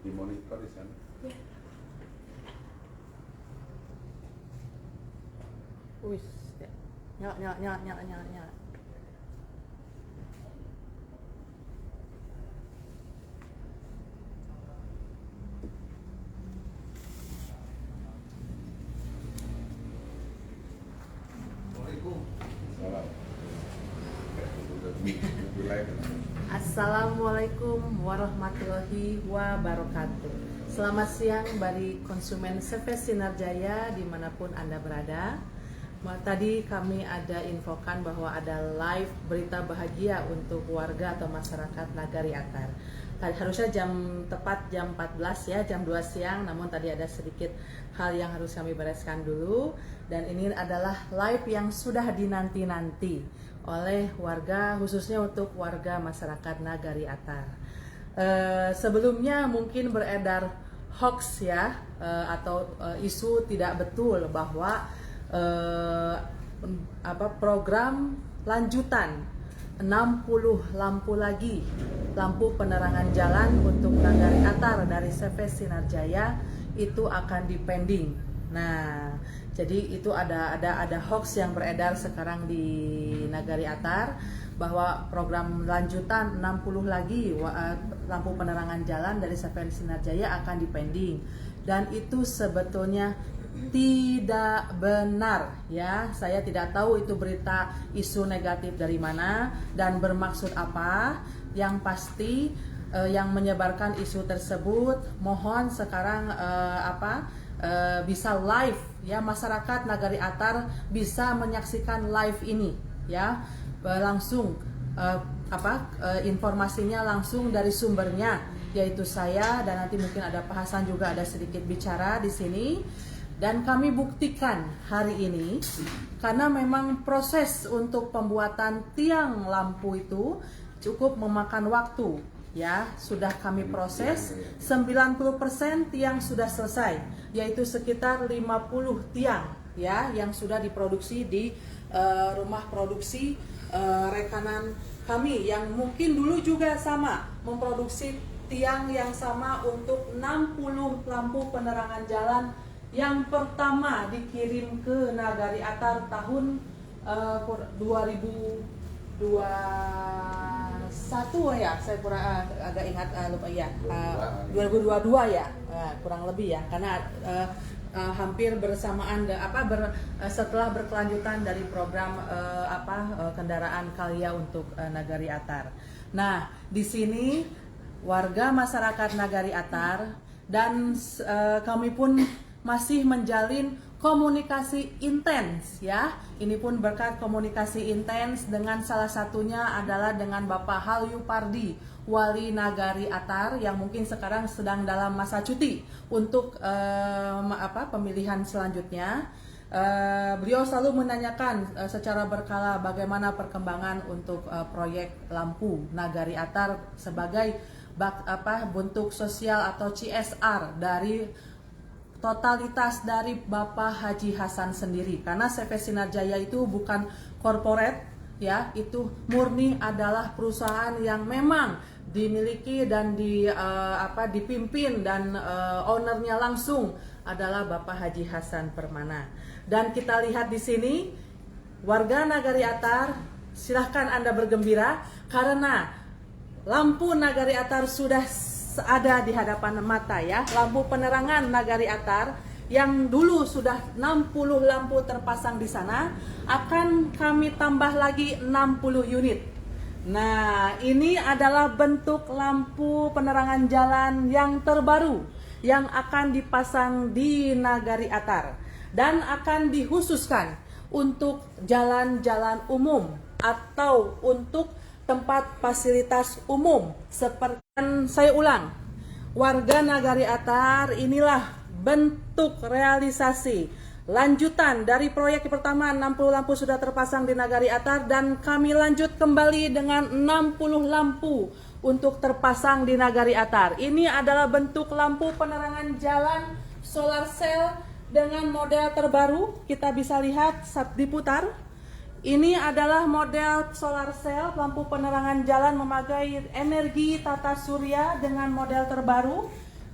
di monitor di sana. Wis, nyala. Assalamualaikum warahmatullahi wabarakatuh. Selamat siang bagi konsumen CV Sinar Jaya dimanapun Anda berada. Tadi kami ada infokan bahwa ada live berita bahagia untuk warga atau masyarakat Nagari Atar. Tadi harusnya tepat jam 14 ya, jam 2 siang, namun tadi ada sedikit hal yang harus kami bereskan dulu. Dan ini adalah live yang sudah dinanti-nanti oleh warga, khususnya untuk warga masyarakat Nagari Atar. Sebelumnya mungkin beredar hoax ya, atau isu tidak betul bahwa program lanjutan 60 lampu lagi, lampu penerangan jalan untuk Nagari Atar dari CV Sinar Jaya itu akan dipending. Nah, jadi itu ada hoax yang beredar sekarang di Nagari Atar bahwa program lanjutan 60 lagi lampu penerangan jalan dari CV Sinar Jaya akan dipending, dan itu sebetulnya tidak benar ya. Saya tidak tahu itu berita isu negatif dari mana dan bermaksud apa. Yang pasti yang menyebarkan isu tersebut mohon sekarang bisa live ya, masyarakat Nagari Atar bisa menyaksikan live ini ya, langsung informasinya langsung dari sumbernya, yaitu saya, dan nanti mungkin ada Pak Hasan juga ada sedikit bicara di sini. Dan kami buktikan hari ini, karena memang proses untuk pembuatan tiang lampu itu cukup memakan waktu ya. Sudah kami proses 90% tiang sudah selesai, yaitu sekitar 50 tiang ya yang sudah diproduksi di rumah produksi rekanan kami yang mungkin dulu juga sama memproduksi tiang yang sama untuk 60 lampu penerangan jalan yang pertama dikirim ke Nagari Atar tahun 2021 ya, saya kurang agak ingat lupa ya, 2022 ya, kurang lebih ya, karena hampir bersamaan setelah berkelanjutan dari program kendaraan Kalya untuk Nagari Atar. Nah, di sini warga masyarakat Nagari Atar dan kami pun masih menjalin komunikasi intens ya. Ini pun berkat komunikasi intens dengan salah satunya adalah dengan Bapak Halyu Pardi, Wali Nagari Atar, yang mungkin sekarang sedang dalam masa cuti untuk pemilihan selanjutnya. Beliau selalu menanyakan secara berkala bagaimana perkembangan untuk proyek lampu Nagari Atar sebagai bentuk sosial atau CSR dari totalitas dari Bapak Haji Hasan sendiri. Karena CV Sinar Jaya itu bukan corporate ya, itu murni adalah perusahaan yang memang dimiliki dan dipimpin dan ownernya langsung adalah Bapak Haji Hasan Permana. Dan kita lihat di sini warga Nagari Atar, silahkan Anda bergembira karena lampu Nagari Atar sudah ada di hadapan mata ya. Lampu penerangan Nagari Atar yang dulu sudah 60 lampu terpasang di sana akan kami tambah lagi 60 unit. Nah, ini adalah bentuk lampu penerangan jalan yang terbaru yang akan dipasang di Nagari Atar dan akan dikhususkan untuk jalan-jalan umum atau untuk tempat fasilitas umum. Seperti saya ulang, warga Nagari Atar, inilah bentuk realisasi lanjutan dari proyek pertama. 60 lampu sudah terpasang di Nagari Atar dan kami lanjut kembali dengan 60 lampu untuk terpasang di Nagari Atar. Ini adalah bentuk lampu penerangan jalan solar cell dengan model terbaru. Kita bisa lihat saat diputar. Ini adalah model solar cell, lampu penerangan jalan memakai energi tata surya dengan model terbaru.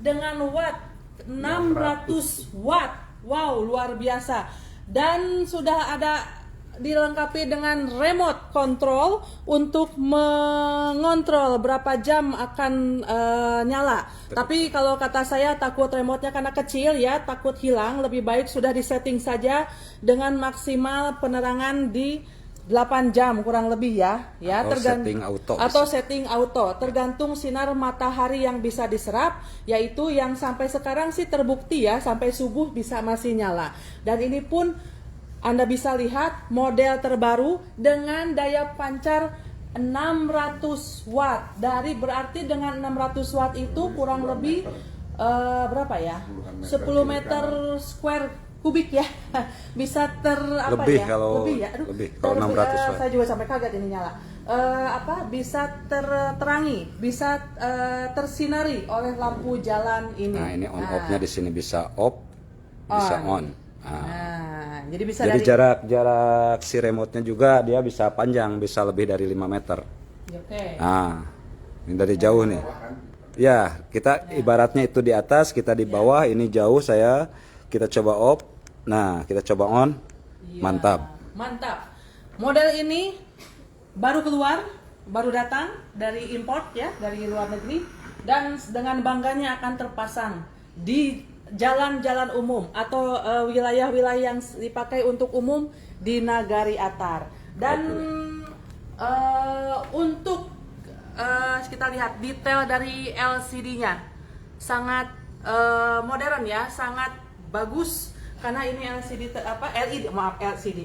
dengan watt 600 watt. Wow, luar biasa. Dan sudah ada dilengkapi dengan remote control untuk mengontrol berapa jam akan nyala. Tapi kalau kata saya takut remote-nya karena kecil ya, takut hilang, lebih baik sudah disetting saja dengan maksimal penerangan di 8 jam kurang lebih ya, atau setting auto tergantung sinar matahari yang bisa diserap, yaitu yang sampai sekarang sih terbukti ya sampai subuh bisa masih nyala. Dan ini pun Anda bisa lihat model terbaru dengan daya pancar 600 watt. Berarti dengan 600 watt itu kurang lebih berapa ya? 10 meter square kubik ya. Bisa lebih kalau lebih kalau 600 watt. Saya juga sampai kaget ini nyala. Bisa terangi, bisa tersinari oleh lampu jalan ini. Nah, ini on off-nya di sini bisa off, bisa on. Jadi bisa jarak si remote-nya juga dia bisa panjang, bisa lebih dari 5 meter. Oke. Nah, ini dari jauh nih. Ya, kita ibaratnya itu di atas, kita di bawah, ini jauh kita coba off. Nah, kita coba on. Mantap. Mantap. Model ini baru keluar, baru datang dari import ya, dari luar negeri, dan dengan bangganya akan terpasang di jalan-jalan umum atau wilayah-wilayah yang dipakai untuk umum di Nagari Atar. Dan untuk kita lihat detail dari LCD-nya sangat modern ya, sangat bagus karena ini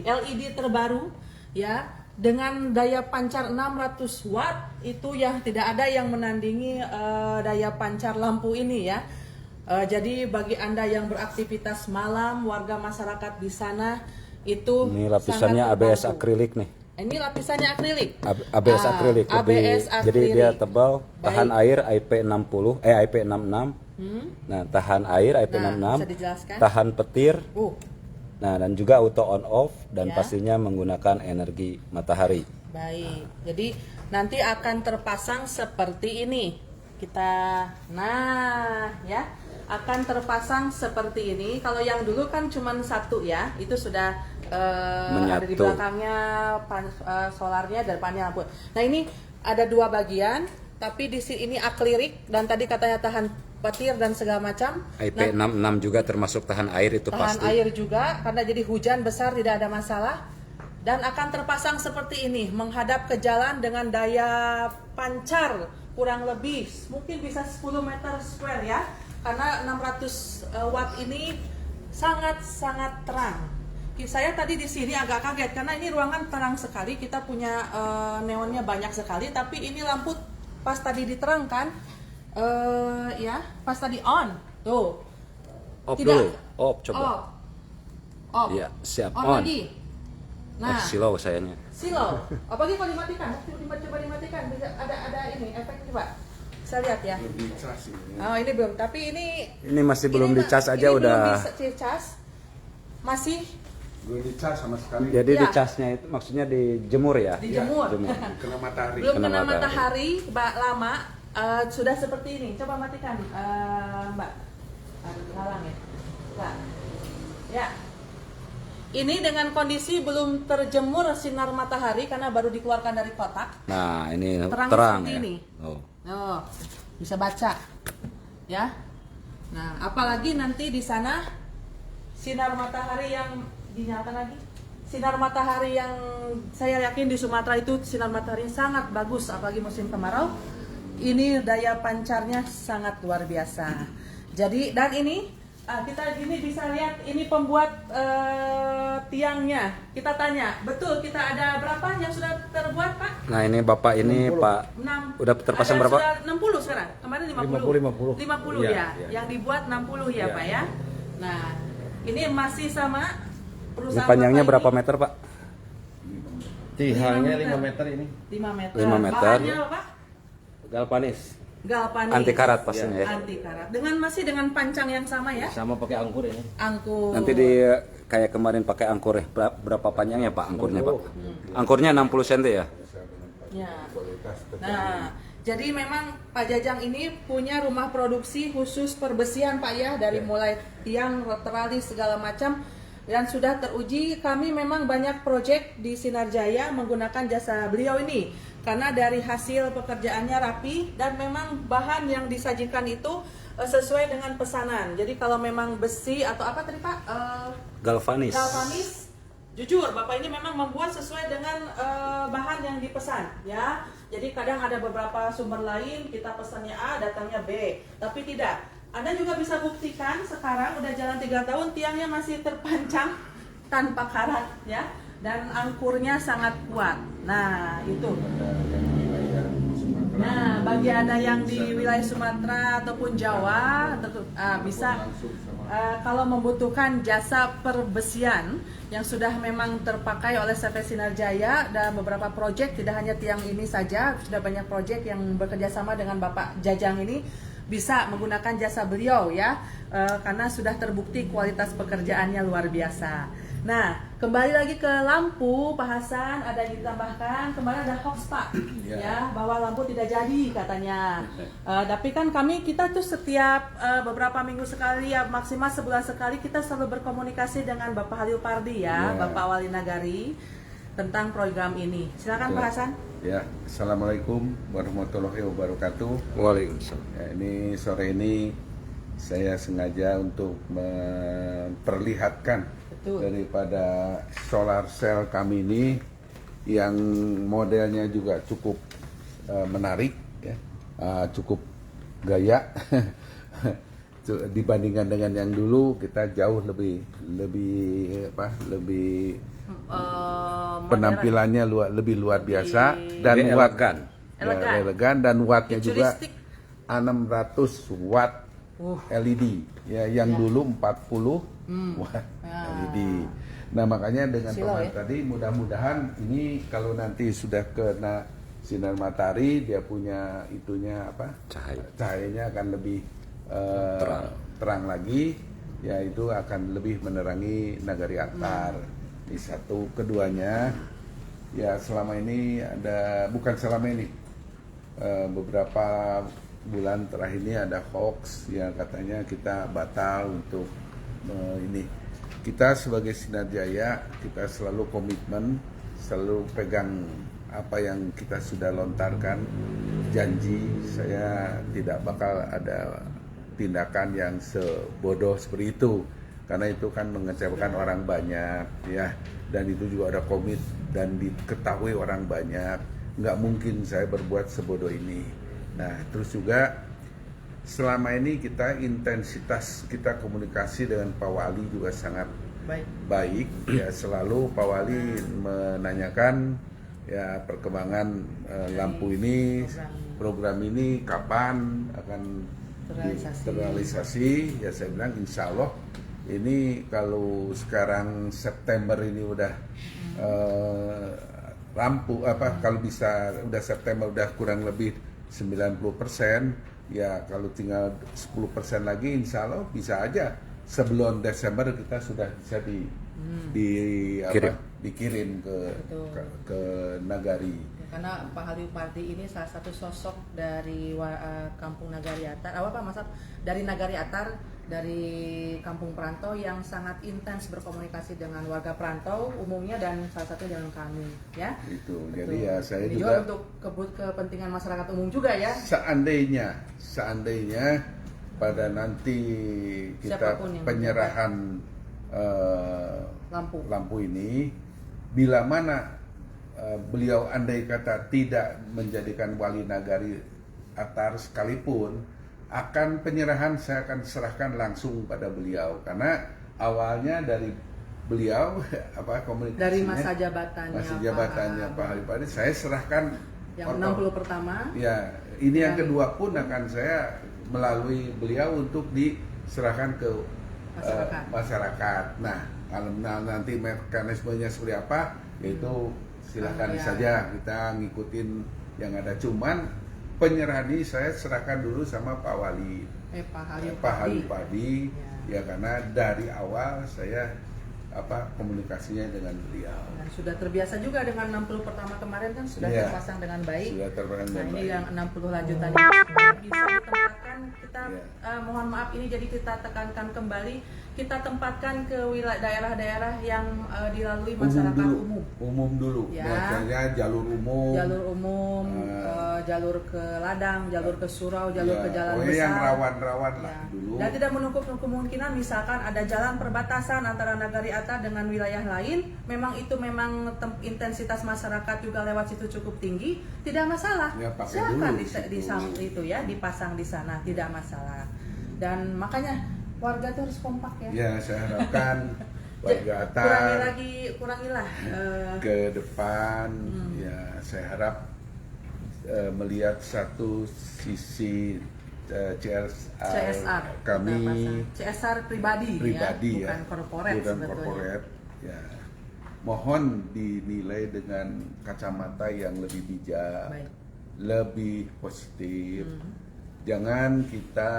LED terbaru ya, dengan daya pancar 600 watt itu yang tidak ada yang menandingi daya pancar lampu ini ya. Jadi bagi Anda yang beraktivitas malam, warga masyarakat di sana itu ini lapisannya ABS akrilik nih. Ini lapisannya akrilik. ABS akrilik. Jadi dia tebal, tahan air IP60, IP66. Nah, tahan air IP66. Tahan petir. Nah, dan juga auto on off dan pastinya menggunakan energi matahari. Baik. Jadi nanti akan terpasang seperti ini. Akan terpasang seperti ini. Kalau yang dulu kan cuma satu ya, itu sudah ada di belakangnya solarnya dan panel lampu. Nah, ini ada dua bagian, tapi di sini ini akrilik dan tadi katanya tahan petir dan segala macam. IP66 juga termasuk tahan air itu tahan pasti. Tahan air juga karena jadi hujan besar tidak ada masalah. Dan akan terpasang seperti ini, menghadap ke jalan dengan daya pancar kurang lebih mungkin bisa 10 meter square ya. Karena 600 watt ini sangat-sangat terang. Saya tadi di sini agak kaget karena ini ruangan terang sekali, kita punya neonnya banyak sekali, tapi ini lampu pas tadi diterangkan pas tadi on tuh. Off dulu. Off coba. Off. Ya, siap on. Lagi. Nah, silau sayangnya. Silau. Apalagi kalau dimatikan, coba dimatikan bisa ada ini efek coba. Saya lihat ya. Oh, ini belum, tapi ini masih belum dicas aja udah. Belum dicas. Masih belum dicas sama sekali. Jadi dicasnya itu maksudnya dijemur ya? Dijemur. Kena matahari. Belum kena matahari lama, sudah seperti ini. Coba matikan, Mbak. Halang ya. Nah. Ya. Ini dengan kondisi belum terjemur sinar matahari karena baru dikeluarkan dari kotak. Nah, ini terang ya. Ini. Bisa baca. Ya. Nah, apalagi nanti di sana sinar matahari yang dinyalakan lagi. Sinar matahari yang saya yakin di Sumatera itu sinar matahari sangat bagus apalagi musim kemarau. Ini daya pancarnya sangat luar biasa. Jadi dan ini kita ini bisa lihat ini pembuat tiangnya. Kita tanya, betul kita ada berapa yang sudah terbuat, Pak? Nah, ini Bapak ini 60. Pak 6. Udah terpasang berapa? Sudah 60 sekarang. Kemarin 50. 50 ya. Yang dibuat 60 ya, Pak ya. Nah, ini masih sama perusahaan. Ini panjangnya berapa meter, Pak? Tiangnya 5 meter ini. 5 meter. 5 meter. Bahannya apa? Galvanis. Anti karat pastinya ya. Anti karat. Dengan pancang yang sama ya? Sama pakai angkur ini. Angkur. Nanti kayak kemarin pakai angkur ya. Berapa panjangnya Pak angkurnya, Pak? Angkurnya 60 cm ya? Ya. Nah, Jadi memang Pak Jajang ini punya rumah produksi khusus perbesian Pak ya, dari mulai tiang, teralis segala macam, dan sudah teruji. Kami memang banyak proyek di Sinar Jaya menggunakan jasa beliau ini karena dari hasil pekerjaannya rapi dan memang bahan yang disajikan itu sesuai dengan pesanan. Jadi kalau memang besi atau apa tadi Pak? Galvanis. Galvanis. Jujur, Bapak ini memang membuat sesuai dengan bahan yang dipesan, ya. Jadi kadang ada beberapa sumber lain, kita pesannya A, datangnya B, tapi tidak. Anda juga bisa buktikan sekarang udah jalan 3 tahun, tiangnya masih terpancang tanpa karat, ya. Dan angkurnya sangat kuat. Nah, itu. Nah, bagi Anda yang di wilayah Sumatera ataupun Jawa, bisa kalau membutuhkan jasa perbesian yang sudah memang terpakai oleh CV Sinar Jaya dan beberapa proyek, tidak hanya tiang ini saja, sudah banyak proyek yang bekerja sama dengan Bapak Jajang ini, bisa menggunakan jasa beliau ya, karena sudah terbukti kualitas pekerjaannya luar biasa. Nah, kembali lagi ke lampu, Pak Hasan, ada yang ditambahkan. Kemarin ada hoax Pak, ya, bahwa lampu tidak jadi katanya. Tapi kan kita tuh setiap beberapa minggu sekali, ya maksimal sebulan sekali, kita selalu berkomunikasi dengan Bapak Halil Pardi ya, Bapak Wali Nagari, tentang program ini. Silakan Pak Hasan. Ya, Assalamualaikum warahmatullahi wabarakatuh. Waalaikumsalam. Ya, ini sore ini saya sengaja untuk memperlihatkan daripada solar cell kami ini yang modelnya juga cukup menarik, ya, cukup gaya. Dibandingkan dengan yang dulu, kita jauh lebih penampilannya lebih luar biasa dan elegan dan wattnya juga 600 watt LED ya, yang dulu 40 watt LED. Nah, makanya dengan pemakaian tadi, mudah-mudahan ini kalau nanti sudah kena sinar matahari, dia punya itunya cahayanya akan lebih terang lagi, ya, itu akan lebih menerangi Nagari Atar. Ini satu. Keduanya, ya, selama ini beberapa bulan terakhir ini ada hoax yang katanya kita batal untuk ini. Kita sebagai Sinar Jaya, kita selalu komitmen, selalu pegang apa yang kita sudah lontarkan, janji saya tidak bakal ada tindakan yang sebodoh seperti itu, karena itu kan mengecewakan orang banyak, ya, dan itu juga ada komit dan diketahui orang banyak. Nggak mungkin saya berbuat sebodoh ini. Nah, terus juga selama ini intensitas kita komunikasi dengan Pak Wali juga sangat baik. Ya, selalu Pak Wali menanyakan ya perkembangan lampu ini, program ini kapan akan terrealisasi. Ya, saya bilang insya Allah ini kalau sekarang September ini udah kalau bisa udah September udah kurang lebih 90%, ya kalau tinggal 10% lagi insya Allah bisa aja sebelum Desember kita sudah bisa dikirim ke Nagari. Karena Pak Halil Pardi ini salah satu sosok dari Kampung Nagari Atar, dari Nagari Atar, dari kampung perantau yang sangat intens berkomunikasi dengan warga perantau umumnya dan salah satu dengan kami, ya. Itu. Jadi ya saya ini juga untuk kepentingan masyarakat umum juga ya. Seandainya pada nanti kita penyerahan lampu ini, bila mana beliau andai kata tidak menjadikan Wali Nagari Atar sekalipun, akan penyerahan saya akan serahkan langsung pada beliau, karena awalnya dari beliau komunikasinya dari masa jabatannya Pak Halil Pardi saya serahkan yang 60 pertama. Ya, ini yang kedua pun akan saya melalui beliau untuk diserahkan ke masyarakat. Nah, kalau nanti mekanismenya seperti apa, itu silahkan saja kita ngikutin yang ada. Cuman penyerahan ini saya serahkan dulu sama Pak Wali, Pak Halil Pardi, ya, karena dari awal saya komunikasinya dengan beliau. Dan sudah terbiasa juga dengan 60 pertama kemarin kan sudah Iya, terpasang dengan baik. Sudah terpasang dengan Nah, ini baik. yang 60 lanjutan ini supaya bisa ditempatkan kita Iya. mohon maaf ini jadi kita tekankan kembali, kita tempatkan ke wilayah daerah-daerah yang dilalui masyarakat Umum dulu. Ya. Maksudnya jalur umum. Jalur ke ladang, jalur ke surau, jalur Ya, ke jalan pokoknya besar. yang rawan-rawan lah Ya. dulu. Dan tidak menutup kemungkinan misalkan ada jalan perbatasan antara Nagari Atar dengan wilayah lain, memang intensitas masyarakat juga lewat situ cukup tinggi, tidak masalah. Ya, pakai Silakan dulu situ. dipasang di sana, tidak masalah. Dan makanya warga itu harus kompak ya. Ya, saya harapkan warga Atar Kurangilah ke depan. Ya, saya harap melihat satu sisi CSR kami CSR pribadi ya, bukan korporat bukan sebetulnya. korporat ya. Mohon dinilai dengan kacamata yang lebih bijak, Baik. lebih positif. Jangan kita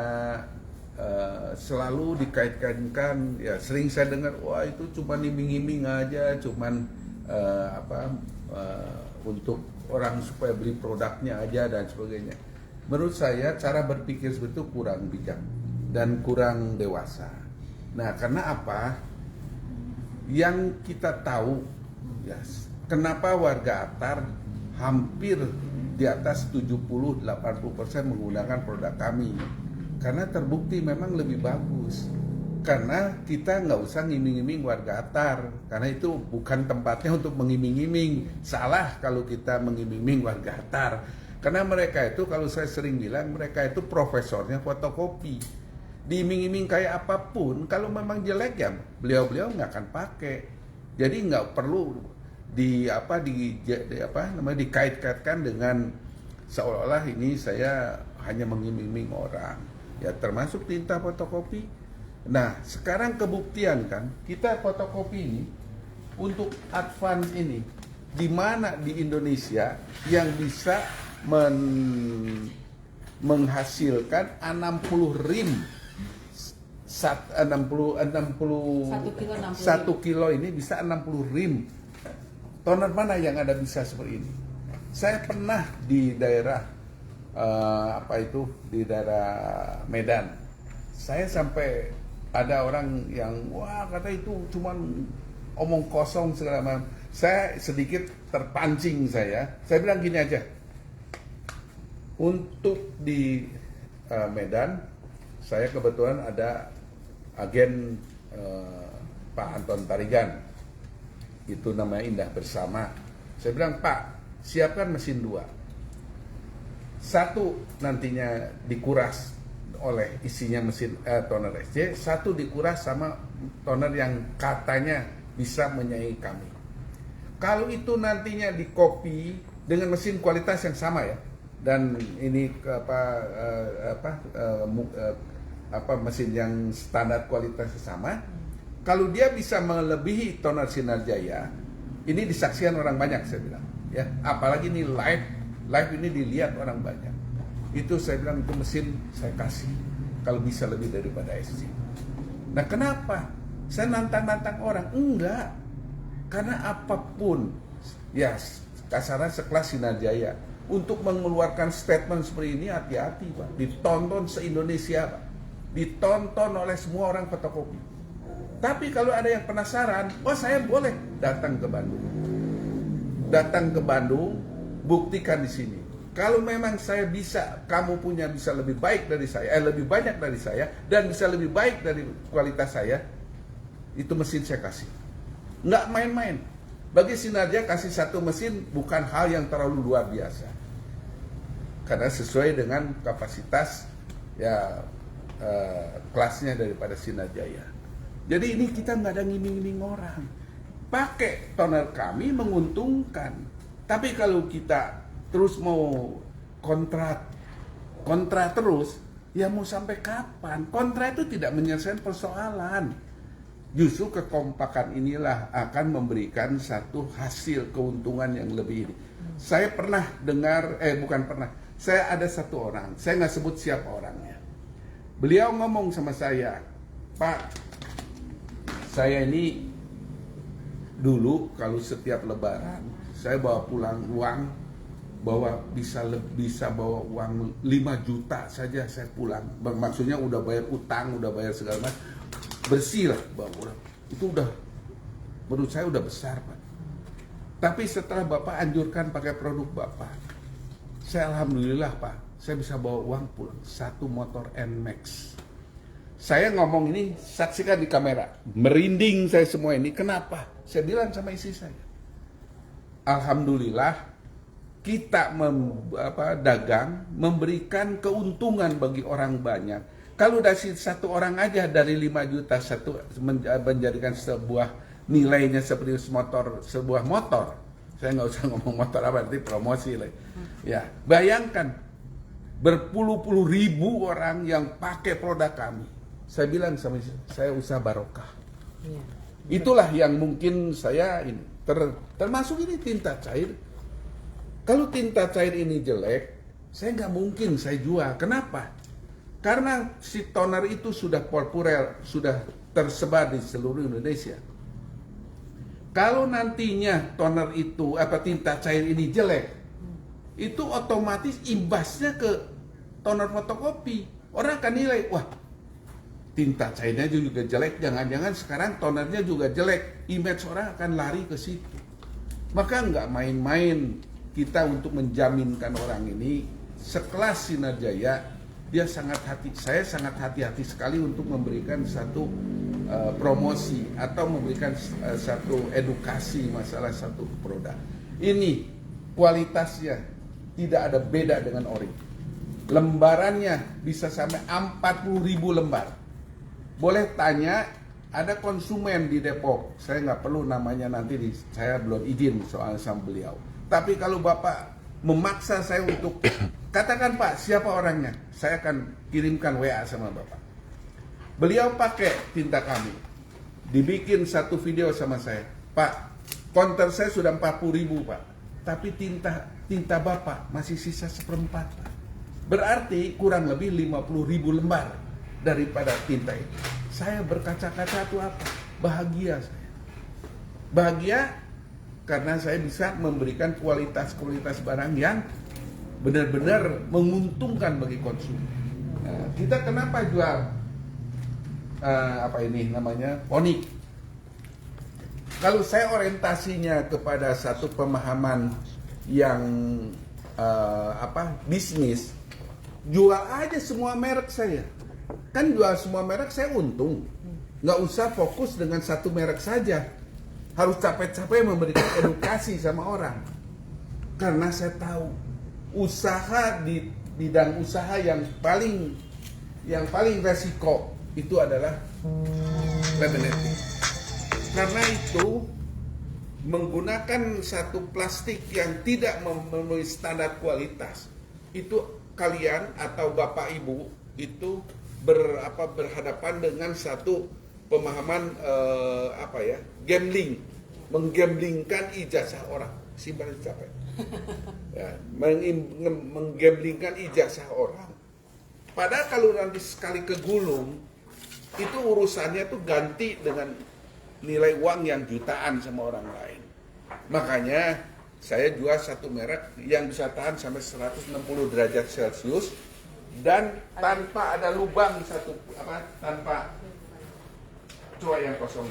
selalu dikait-kaitkan, ya sering saya dengar, wah itu cuma iming-iming aja, cuman untuk orang supaya beli produknya aja dan sebagainya. Menurut saya cara berpikir seperti itu kurang bijak dan kurang dewasa. Nah, karena apa? Yang kita tahu, ya, kenapa warga Atar hampir di atas 70-80% menggunakan produk kami? Karena terbukti memang lebih bagus. Karena kita nggak usah ngiming-ngiming warga Atar, karena itu bukan tempatnya untuk mengiming-iming. Salah kalau kita mengiming-iming warga Atar, karena mereka itu, kalau saya sering bilang, mereka itu profesornya fotokopi. Diiming-iming kayak apapun, kalau memang jelek ya beliau-beliau nggak akan pakai. Jadi nggak perlu dikait-kaitkan dengan seolah-olah ini saya hanya mengiming-iming orang. Ya termasuk tinta fotokopi. Nah, sekarang kebuktian kan, kita fotokopi ini untuk advance ini, di mana di Indonesia yang bisa menghasilkan 60 rim 1 kilo ini bisa 60 rim. Toner mana yang ada bisa seperti ini? Saya pernah di daerah di daerah Medan. Saya sampai ada orang yang wah kata itu cuman omong kosong segala macam. Saya sedikit terpancing saya bilang gini aja. Untuk di Medan, saya kebetulan ada agen Pak Anton Tarigan. Itu namanya Indah Bersama. Saya bilang, Pak, siapkan mesin 2. 1 nantinya dikuras oleh isinya mesin toner SC, 1 dikuras sama toner yang katanya bisa menyaingi kami. Kalau itu nantinya dikopi dengan mesin kualitas yang sama ya, dan ini mesin yang standar kualitasnya sama, kalau dia bisa melebihi toner Sinar Jaya, ini disaksikan orang banyak saya bilang, ya apalagi ini live ini dilihat orang banyak. Itu saya bilang itu mesin saya kasih kalau bisa lebih daripada SC. Nah kenapa? Saya nantang-nantang orang? Enggak. Karena apapun, ya kasarnya sekelas Sinar Jaya, untuk mengeluarkan statement seperti ini hati-hati Pak. Ditonton se-Indonesia Pak. Ditonton oleh semua orang fotokopi. Tapi kalau ada yang penasaran, oh saya boleh datang ke Bandung. Datang ke Bandung, buktikan di sini. Kalau memang saya bisa, kamu punya bisa lebih baik dari saya, lebih banyak dari saya, dan bisa lebih baik dari kualitas saya, itu mesin saya kasih. Nggak main-main. Bagi Sinar Jaya kasih 1 mesin bukan hal yang terlalu luar biasa. Karena sesuai dengan kapasitas ya kelasnya daripada Sinar Jaya. Jadi ini kita nggak ada ngiming-ngiming orang. Pakai toner kami menguntungkan. Tapi kalau kita terus mau kontra terus, ya mau sampai kapan? Kontra itu tidak menyelesaikan persoalan. Justru kekompakan inilah akan memberikan satu hasil keuntungan yang lebih. Saya pernah dengar, saya ada satu orang, saya nggak sebut siapa orangnya. Beliau ngomong sama saya, Pak, saya ini dulu kalau setiap lebaran saya bawa pulang uang, bisa bawa uang 5 juta saja saya pulang. Maksudnya udah bayar utang, udah bayar segala macam, bersih lah bawa pulang. Itu udah, menurut saya udah besar, Pak. Tapi setelah Bapak anjurkan pakai produk Bapak, saya alhamdulillah, Pak, saya bisa bawa uang pulang 1 motor NMAX. Saya ngomong ini, saksikan di kamera, merinding saya semua ini. Kenapa? Saya bilang sama istri saya, alhamdulillah kita dagang memberikan keuntungan bagi orang banyak. Kalau dari 1 orang aja dari 5 juta menjadikan sebuah nilainya seperti sebuah motor. Saya nggak usah ngomong motor apa, nanti promosi lah. Ya, bayangkan berpuluh-puluh ribu orang yang pakai produk kami. Saya bilang sama saya usaha barokah. Ya. Itulah yang mungkin saya ini termasuk ini tinta cair. Kalau tinta cair ini jelek, saya nggak mungkin saya jual. Kenapa? Karena si toner itu sudah populer, sudah tersebar di seluruh Indonesia. Kalau nantinya toner itu tinta cair ini jelek, itu otomatis imbasnya ke toner fotokopi. Orang akan nilai, wah, tinta cairnya juga jelek, jangan-jangan sekarang tonernya juga jelek. Image orang akan lari ke situ. Maka nggak main-main kita untuk menjaminkan orang ini sekelas Sinar Jaya. Saya sangat hati-hati sekali untuk memberikan satu promosi atau memberikan satu edukasi masalah satu produk. Ini kualitasnya tidak ada beda dengan ori. Lembarannya bisa sampai 40.000 lembar. Boleh tanya, ada konsumen di Depok, saya nggak perlu namanya nanti, saya belum izin soal sama beliau. Tapi kalau Bapak memaksa saya untuk, katakan Pak, siapa orangnya? Saya akan kirimkan WA sama Bapak. Beliau pakai tinta kami, dibikin satu video sama saya. Pak, konter saya sudah 40.000 Pak, tapi tinta Bapak masih sisa 1/4 Pak. Berarti kurang lebih 50.000 lembar daripada tinta itu. Saya berkaca-kaca itu apa? Bahagia saya. Bahagia karena saya bisa memberikan kualitas barang yang benar-benar menguntungkan bagi konsumen. Nah, kita kenapa jual Onyx? Kalau saya orientasinya kepada satu pemahaman yang bisnis, jual aja semua merek saya. Kan jual semua merek saya untung. Nggak usah fokus dengan satu merek saja. Harus capek-capek memberikan edukasi sama orang. Karena saya tahu usaha di bidang usaha yang paling resiko itu adalah laminating. Karena itu menggunakan satu plastik yang tidak memenuhi standar kualitas, itu kalian atau Bapak Ibu itu berhadapan dengan satu pemahaman gambling, menggamblingkan ijazah orang, simpan capek, ya, menggamblingkan ijazah orang. Padahal kalau nanti sekali kegulung, itu urusannya tuh ganti dengan nilai uang yang jutaan sama orang lain. Makanya saya jual satu merek yang bisa tahan sampai 160 derajat Celcius dan tanpa ada lubang tanpa cuai yang kosong.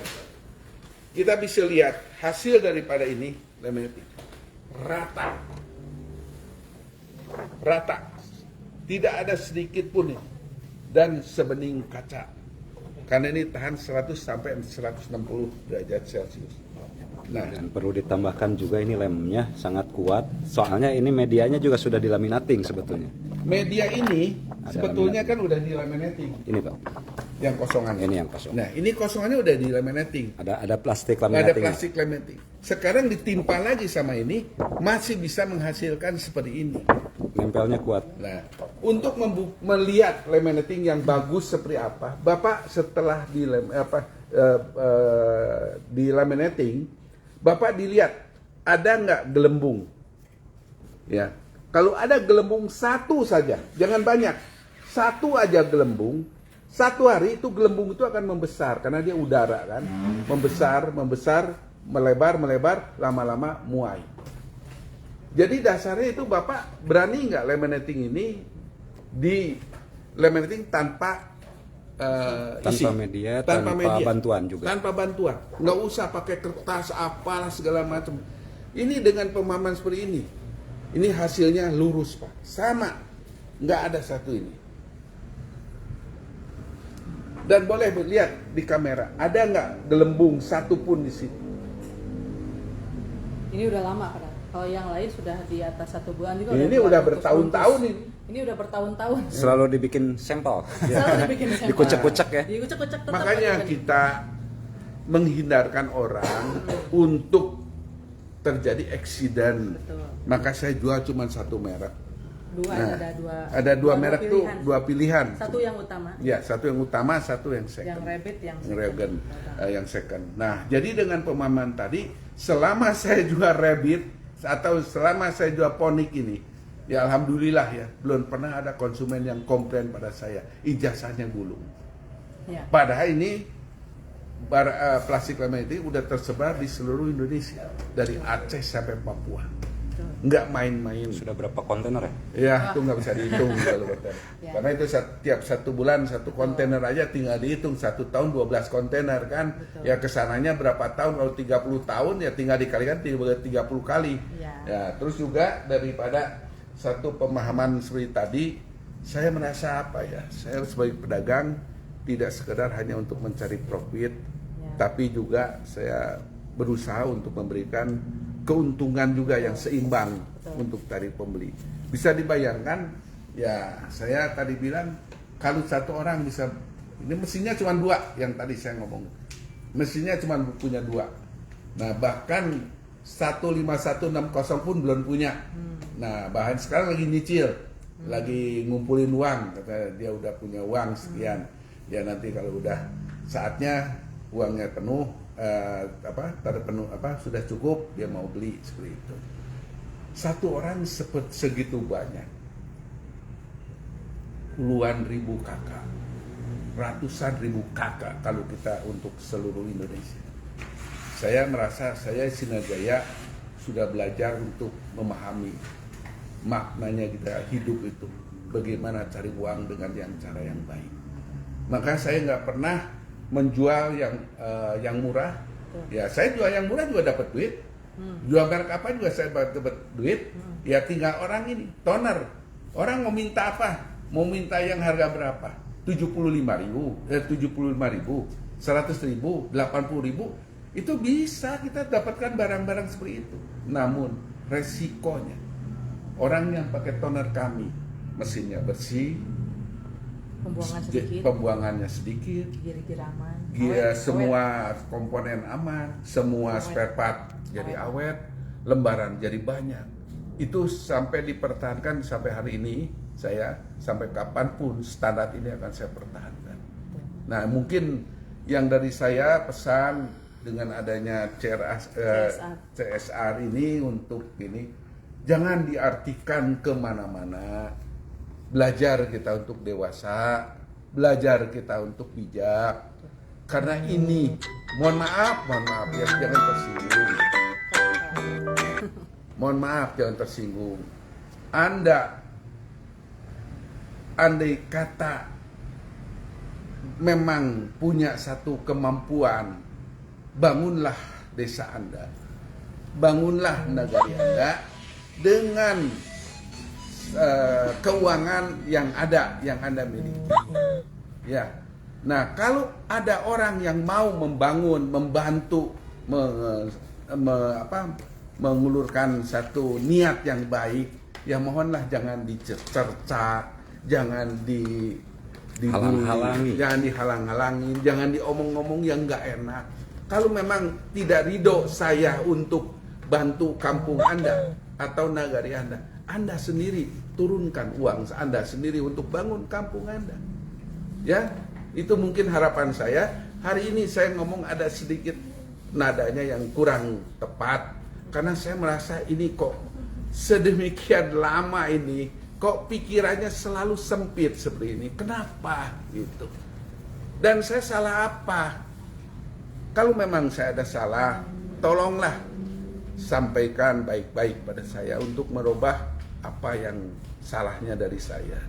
Kita bisa lihat hasil daripada ini laminating rata, tidak ada sedikit pun ini, dan sebening kaca, karena ini tahan 100 sampai 160 derajat Celcius. Nah, dan perlu ditambahkan juga ini lemnya sangat kuat. Soalnya ini medianya juga sudah dilaminating sebetulnya. Media ini ada sebetulnya laminating. kan udah dilaminating. Ini Pak. Yang kosongan. Ini yang kosong. Nah, ini kosongannya udah dilaminating. Ada plastik Ada laminating. plastik laminating. Sekarang ditimpa lagi sama ini, masih bisa menghasilkan seperti ini. Nempelnya kuat. Nah, untuk melihat laminating yang bagus seperti apa, Bapak setelah di laminating, Bapak dilihat ada nggak gelembung, ya. Kalau ada gelembung satu saja, jangan banyak, satu aja gelembung, satu hari itu gelembung itu akan membesar karena dia udara kan, membesar, melebar, lama-lama muai. Jadi dasarnya itu Bapak berani nggak laminating ini di laminating tanpa isi, media, tanpa bantuan juga. Tanpa bantuan, nggak usah pakai kertas apalah segala macam. Ini dengan pemahaman seperti ini hasilnya lurus Pak, sama, nggak ada satu ini. Dan boleh lihat di kamera, ada nggak gelembung satu pun di situ? Ini udah lama kan? Kalau yang lain sudah di atas 1 bulan juga. Ini udah bertahun-tahun ini. Ini udah bertahun-tahun. Selalu dibikin sampel. Selalu dibikin sampel. Dikucek-kucek ya. Dikucek-kucek tetap. Makanya kita menghindarkan orang untuk terjadi eksiden. Betul. Maka saya jual cuma satu merek. Ada dua merek tuh, dua pilihan. Satu yang utama. Ya, satu yang utama, satu yang second. Yang rabbit, yang second. Nah, jadi dengan pemahaman tadi, selama saya jual rabbit atau selama saya jual ponik ini, ya alhamdulillah ya, belum pernah ada konsumen yang komplain pada saya ijazahnya gulung. Ya. Padahal ini plastik laminating udah tersebar di seluruh Indonesia, dari Aceh sampai Papua. Nggak main-main. Sudah berapa kontainer ya? Ya, itu nggak bisa dihitung kalau Ya. Karena itu tiap 1 bulan 1 kontainer aja tinggal dihitung, 1 tahun 12 kontainer kan. Betul. Ya kesananya berapa tahun, kalau 30 tahun ya tinggal dikalikan 30 kali. Ya, terus juga daripada satu pemahaman seperti tadi, saya merasa apa ya? Saya sebagai pedagang tidak sekedar hanya untuk mencari profit, tapi juga saya berusaha untuk memberikan keuntungan juga yang seimbang untuk dari pembeli. Bisa dibayangkan, ya saya tadi bilang kalau satu orang bisa, ini mesinnya cuma 2 yang tadi saya ngomong, mesinnya cuma punya 2. Nah bahkan 15160 pun belum punya. Nah bahan sekarang lagi nyicil, lagi ngumpulin uang, kata dia udah punya uang sekian. Ya nanti kalau udah saatnya uangnya penuh, sudah cukup, dia mau beli seperti itu. Satu orang segitu banyak, puluhan ribu kakak, ratusan ribu kakak kalau kita untuk seluruh Indonesia. Saya merasa saya Sinar Jaya sudah belajar untuk memahami maknanya kita hidup itu, bagaimana cari uang dengan cara yang baik. Maka saya nggak pernah menjual yang murah. Ya saya jual yang murah juga dapat duit. Jual merek apa juga saya dapat duit. Ya tinggal orang ini toner. Orang mau minta apa? Mau minta yang harga berapa? 75.000, 100.000, 80.000. Itu bisa kita dapatkan barang-barang seperti itu. Namun resikonya orang yang pakai toner kami, mesinnya bersih, pembuangannya sedikit, gigi-gigi aman, semua komponen aman, semua spare part jadi awet, lembaran jadi banyak. Itu sampai dipertahankan sampai hari ini, saya sampai kapanpun standar ini akan saya pertahankan. Nah mungkin yang dari saya pesan dengan adanya CSR ini untuk ini, jangan diartikan kemana-mana. Belajar kita untuk dewasa, belajar kita untuk bijak. Karena ini, mohon maaf ya, jangan tersinggung. Mohon maaf, jangan tersinggung. Andai kata memang punya satu kemampuan, bangunlah desa Anda, bangunlah negara Anda dengan keuangan yang ada, yang Anda miliki. Ya. Nah, kalau ada orang yang mau membangun, membantu, mengulurkan satu niat yang baik, ya mohonlah jangan dicerca, jangan halang-halangi, jangan dihalang-halangin, jangan diomong-omong yang nggak enak. Kalau memang tidak ridho saya untuk bantu kampung Anda atau nagari Anda sendiri turunkan uang Anda sendiri untuk bangun kampung Anda. Ya, itu mungkin harapan saya. Hari ini saya ngomong ada sedikit nadanya yang kurang tepat, karena saya merasa ini kok sedemikian lama ini, kok pikirannya selalu sempit seperti ini. Kenapa gitu? Dan saya salah apa? Kalau memang saya ada salah, tolonglah sampaikan baik-baik pada saya untuk merubah apa yang salahnya dari saya.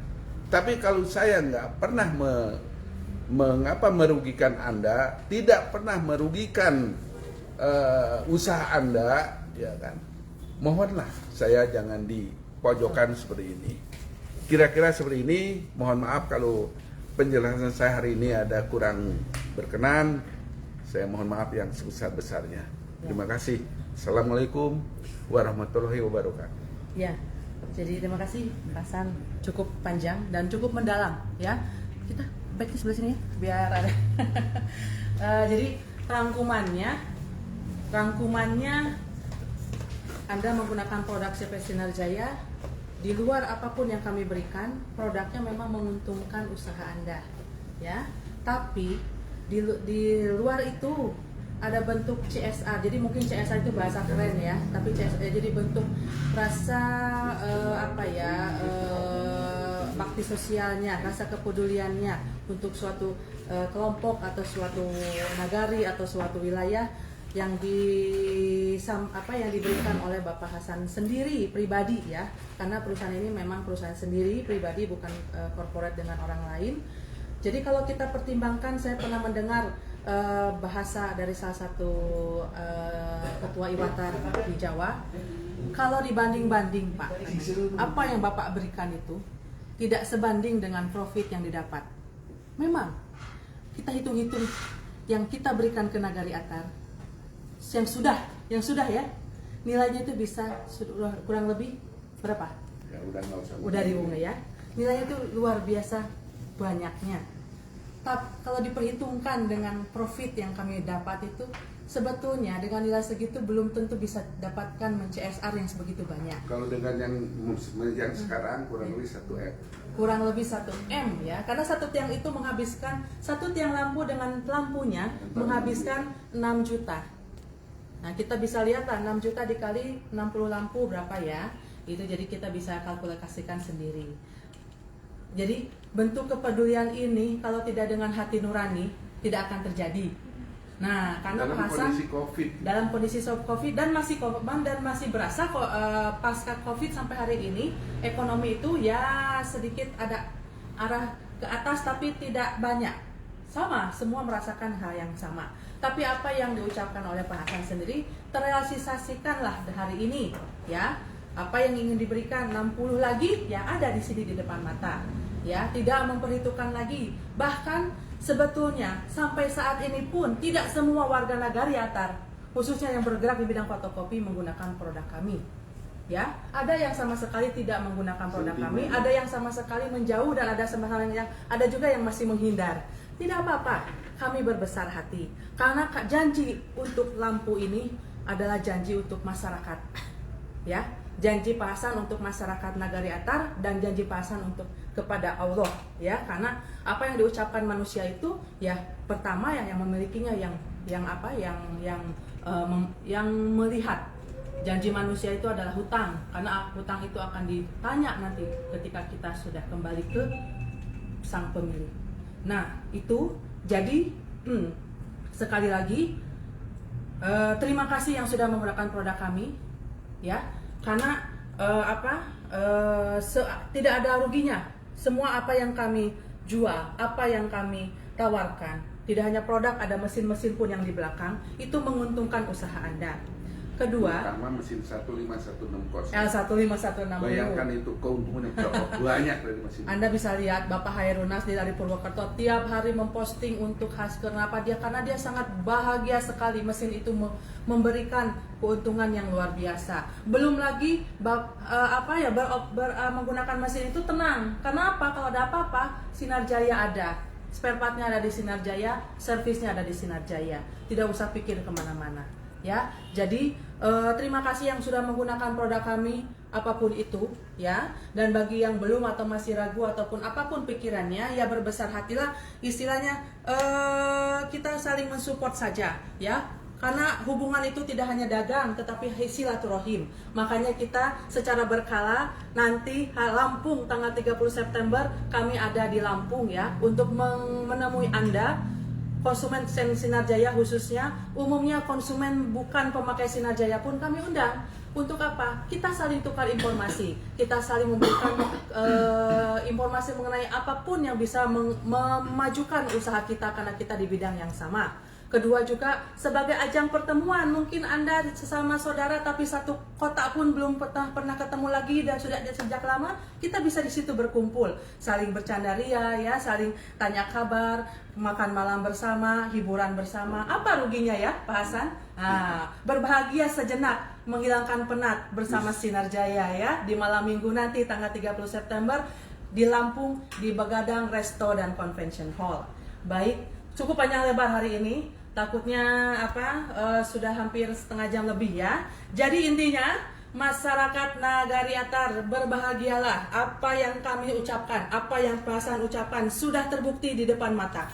Tapi kalau saya nggak pernah mengapa merugikan Anda, tidak pernah merugikan usaha Anda, ya kan? Mohonlah saya jangan dipojokkan seperti ini. Kira-kira seperti ini. Mohon maaf kalau penjelasan saya hari ini ada kurang berkenan. Saya mohon maaf yang sebesar-besarnya. Terima kasih. Assalamualaikum warahmatullahi wabarakatuh. Ya, jadi terima kasih Pak Hasan, cukup panjang dan cukup mendalam ya. Kita back di sebelah sini ya, biar ada. Jadi rangkumannya Anda menggunakan produk CV Sinar Jaya, di luar apapun yang kami berikan, produknya memang menguntungkan usaha Anda ya. Tapi di luar itu ada bentuk CSR, jadi mungkin CSR itu bahasa keren ya, tapi CSR jadi bentuk rasa bakti sosialnya, rasa kepeduliannya untuk suatu kelompok atau suatu nagari atau suatu wilayah yang diberikan oleh Bapak Hasan sendiri pribadi ya, karena perusahaan ini memang perusahaan sendiri pribadi, bukan corporate dengan orang lain. Jadi kalau kita pertimbangkan, saya pernah mendengar bahasa dari salah satu ketua Iwatar di Jawa, kalau dibanding-banding Pak, apa yang Bapak berikan itu tidak sebanding dengan profit yang didapat. Memang kita hitung-hitung yang kita berikan ke Nagari Atar yang sudah ya, nilainya itu bisa kurang lebih berapa? Ya, udah ribuan ya. Nilainya itu luar biasa banyaknya. Tapi kalau diperhitungkan dengan profit yang kami dapat itu, sebetulnya dengan nilai segitu belum tentu bisa dapatkan CSR yang sebegitu banyak. Kalau dengan yang sekarang kurang lebih 1M. Kurang lebih 1M ya, karena satu tiang itu menghabiskan, satu tiang lampu dengan lampunya menghabiskan 6 juta. Nah kita bisa lihat lah 6 juta dikali 60 lampu berapa ya, itu jadi kita bisa kalkulasikan sendiri. Jadi bentuk kepedulian ini kalau tidak dengan hati nurani tidak akan terjadi. Nah, karena dalam Pak Hasan dalam kondisi COVID dan masih berasa kok pasca COVID sampai hari ini ekonomi itu ya sedikit ada arah ke atas tapi tidak banyak. Sama, semua merasakan hal yang sama. Tapi apa yang diucapkan oleh Pak Hasan sendiri terrealisasikanlah hari ini ya. Apa yang ingin diberikan 60 lagi ya ada di sini di depan mata. Ya, tidak memperhitungkan lagi. Bahkan sebetulnya sampai saat ini pun tidak semua warga Nagari Atar khususnya yang bergerak di bidang fotokopi menggunakan produk kami. Ya, ada yang sama sekali tidak menggunakan produk kami, ada yang sama sekali menjauh dan ada juga yang masih menghindar. Tidak apa-apa, kami berbesar hati karena janji untuk lampu ini adalah janji untuk masyarakat. Ya, janji Pak Hasan untuk masyarakat Nagari Atar dan janji Pak Hasan untuk kepada Allah ya, karena apa yang diucapkan manusia itu ya pertama yang memilikinya yang melihat. Janji manusia itu adalah hutang, karena hutang itu akan ditanya nanti ketika kita sudah kembali ke sang pemilik. Nah itu jadi sekali lagi terima kasih yang sudah menggunakan produk kami ya, karena tidak ada ruginya. Semua apa yang kami jual, apa yang kami tawarkan, tidak hanya produk, ada mesin-mesin pun yang di belakang, itu menguntungkan usaha Anda. Kedua, pertama mesin 15160 kos. L15160. Bayangkan itu keuntungannya berapa banyak dari mesin. Anda bisa lihat Bapak Hairunas dari Purwokerto tiap hari memposting untuk Hasker. Kenapa dia? Karena dia sangat bahagia sekali mesin itu memberikan keuntungan yang luar biasa. Belum lagi menggunakan mesin itu tenang. Karena apa? Kalau ada apa-apa, Sinar Jaya ada. Spare partnya ada di Sinar Jaya, servisnya ada di Sinar Jaya. Tidak usah pikir kemana-mana. Ya, jadi terima kasih yang sudah menggunakan produk kami apapun itu ya, dan bagi yang belum atau masih ragu ataupun apapun pikirannya ya berbesar hatilah, istilahnya kita saling mensupport saja ya, karena hubungan itu tidak hanya dagang tetapi silaturahim. Makanya kita secara berkala nanti Lampung tanggal 30 September kami ada di Lampung ya untuk menemui Anda konsumen Sinar Jaya khususnya, umumnya konsumen bukan pemakai Sinar Jaya pun kami undang. Untuk apa? Kita saling tukar informasi, kita saling memberikan informasi mengenai apapun yang bisa memajukan usaha kita karena kita di bidang yang sama. Kedua juga sebagai ajang pertemuan, mungkin Anda sesama saudara tapi satu kota pun belum pernah ketemu lagi dan sudah sejak lama, kita bisa di situ berkumpul, saling bercanda ria ya, saling tanya kabar, makan malam bersama, hiburan bersama. Apa ruginya ya, Pak Hasan? Berbahagia sejenak, menghilangkan penat bersama Sinar Jaya ya di malam Minggu nanti tanggal 30 September di Lampung di Begadang Resto dan Convention Hall. Baik, cukup panjang lebar hari ini. Takutnya sudah hampir setengah jam lebih ya. Jadi intinya masyarakat Nagari Atar berbahagialah. Apa yang kami ucapkan, apa yang Pak Hasan ucapkan sudah terbukti di depan mata.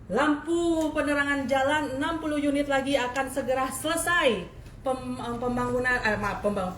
Lampu penerangan jalan 60 unit lagi akan segera selesai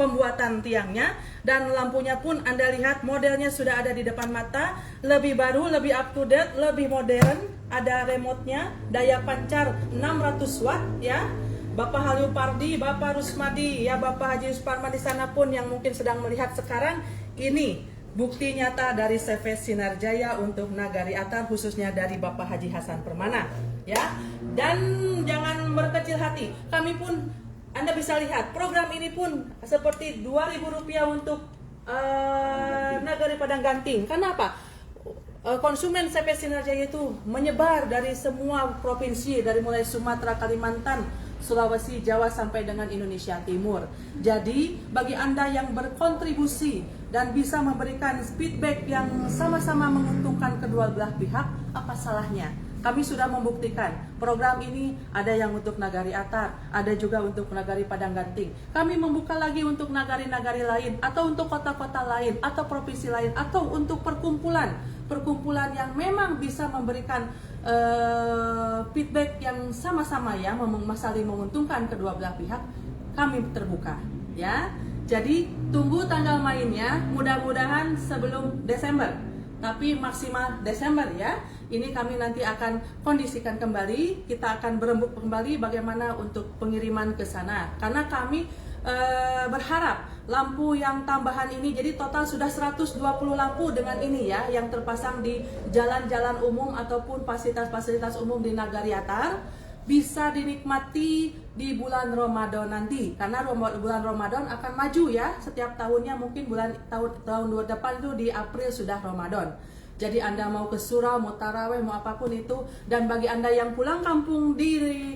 pembuatan tiangnya, dan lampunya pun Anda lihat modelnya sudah ada di depan mata, lebih baru, lebih up to date, lebih modern, ada remote-nya, daya pancar 600 watt ya. Bapak Halil Pardi, Bapak Rusmadi, ya Bapak Haji Suparman di sana pun yang mungkin sedang melihat sekarang, ini bukti nyata dari CV Sinar Jaya untuk Nagari Atar, khususnya dari Bapak Haji Hasan Permana ya. Dan jangan berkecil hati, kami pun Anda bisa lihat program ini pun seperti Rp2.000 untuk Nagari Padang Ganting. Kenapa? Konsumen CV Sinar Jaya itu menyebar dari semua provinsi, dari mulai Sumatera, Kalimantan, Sulawesi, Jawa sampai dengan Indonesia Timur. Jadi bagi Anda yang berkontribusi dan bisa memberikan feedback yang sama-sama menguntungkan kedua belah pihak, apa salahnya? Kami sudah membuktikan program ini ada yang untuk Nagari Atar, ada juga untuk Nagari Padang Ganting. Kami membuka lagi untuk nagari-nagari lain, atau untuk kota-kota lain, atau provinsi lain, atau untuk perkumpulan yang memang bisa memberikan feedback yang sama-sama ya, saling menguntungkan kedua belah pihak. Kami terbuka ya. Jadi tunggu tanggal mainnya, mudah-mudahan sebelum Desember, tapi maksimal Desember ya. Ini kami nanti akan kondisikan kembali, kita akan berembuk kembali bagaimana untuk pengiriman ke sana. Karena kami berharap lampu yang tambahan ini, jadi total sudah 120 lampu dengan ini ya, yang terpasang di jalan-jalan umum ataupun fasilitas-fasilitas umum di Nagari Atar, bisa dinikmati di bulan Ramadan nanti. Karena bulan Ramadan akan maju ya, setiap tahunnya mungkin tahun depan itu di April sudah Ramadan. Jadi Anda mau ke surau, mau taraweh, mau apapun itu. Dan bagi Anda yang pulang kampung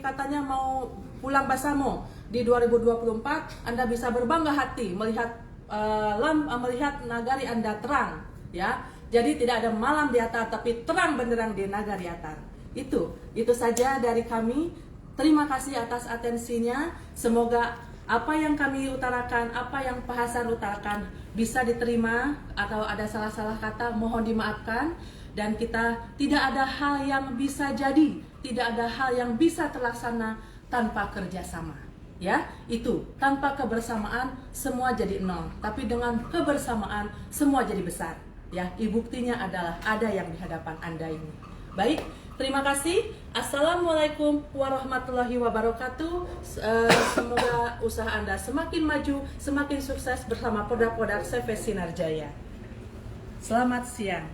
katanya mau pulang Basamo di 2024, Anda bisa berbangga hati melihat melihat Nagari Anda terang ya. Jadi tidak ada malam di Atar, tapi terang benderang di Nagari Atar. Itu saja dari kami. Terima kasih atas atensinya. Semoga apa yang kami utarakan, apa yang Pak Hasan utarakan bisa diterima, atau ada salah-salah kata mohon dimaafkan. Dan kita tidak ada hal yang bisa jadi, tidak ada hal yang bisa terlaksana tanpa kerjasama ya. Itu tanpa kebersamaan semua jadi nol, tapi dengan kebersamaan semua jadi besar ya. Buktinya adalah ada yang di hadapan Anda ini. Baik, terima kasih. Assalamualaikum warahmatullahi wabarakatuh. Semoga usaha Anda semakin maju, semakin sukses bersama produk-produk CV Sinar Jaya. Selamat siang.